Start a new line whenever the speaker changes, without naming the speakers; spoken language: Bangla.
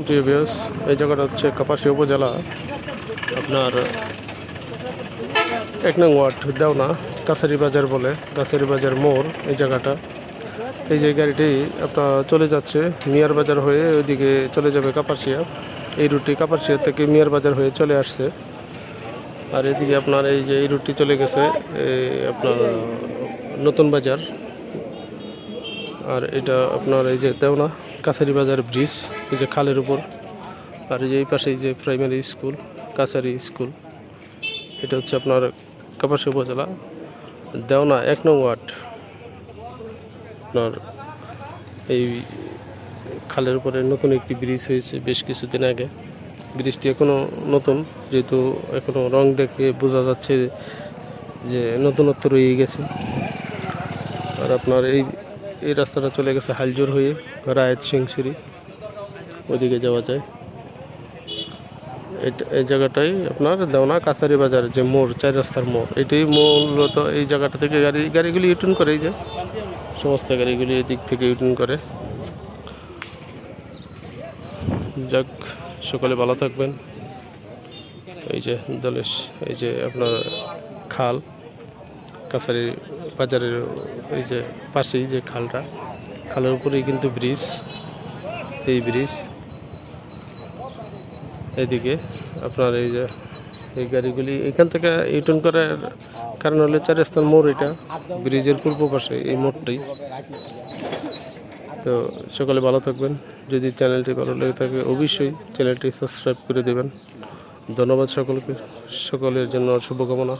টিভিএস এই জায়গাটা হচ্ছে কাপাসিয়া উপজেলা আপনার 1 নং ওয়ার্ড দেওনা কাছারি বাজার বলে, কাছারি বাজার মোড় এই জায়গাটা। এই যে গাড়িটি আপনার চলে যাচ্ছে মিয়ার বাজার হয়ে ওইদিকে চলে যাবে কাপাসিয়া। এই রুটটি কাপাসিয়া থেকে মিয়ার বাজার হয়ে চলে আসছে। আর এদিকে আপনার এই যে এই রুটটি চলে গেছে আপনার নতুন বাজার। আর এটা আপনার এই যে দেওনা কাছারি বাজার ব্রিজ, এই যে খালের উপর। আর এই যে এই পাশে এই যে প্রাইমারি স্কুল কাছারি স্কুল। এটা হচ্ছে আপনার কাপাসিয়া উপজেলা দেওনা 1 নং ওয়ার্ড। আপনার এই খালের উপরে নতুন একটি ব্রিজ হয়েছে বেশ কিছুদিন আগে। ব্রিজটি এখনও নতুন, যেহেতু এখনও রং দেখে বোঝা যাচ্ছে যে নতুনত্ব রয়ে গেছে। আর আপনার এই রাস্তাটা চলে গেছে হাইলজোর হয়ে রায়ত সিংসুরি, ওইদিকে যাওয়া যায়। এই জায়গাটাই আপনার দেওনা কাছারি বাজার যে মোড়, 4 রাস্তার মোড়, এটাই মূলত এই জায়গাটা থেকে গাড়িগুলি ইউটার্ন করে। এই যে সমস্ত গাড়িগুলি এদিক থেকে ইউটার্ন করে। যাক, সকালে ভালো থাকবেন। এই যে দলেশ, এই যে আপনার খাল কাছারি বাজারের এই যে পাশেই যে খালটা, খালের উপরেই কিন্তু ব্রিজ। এই ব্রিজ এইদিকে আপনার এই যে এই গাড়িগুলি এখান থেকে ইউটার্ন করার কারণ হলো 4 রাস্তার মোড়, এটা ব্রিজের পূর্ব পাশে এই মোড়টাই। তো সকালে ভালো থাকবেন। যদি চ্যানেলটি ভালো লেগে থাকে অবশ্যই চ্যানেলটি সাবস্ক্রাইব করে দেবেন। ধন্যবাদ সকলকে, সকলের জন্য শুভকামনা।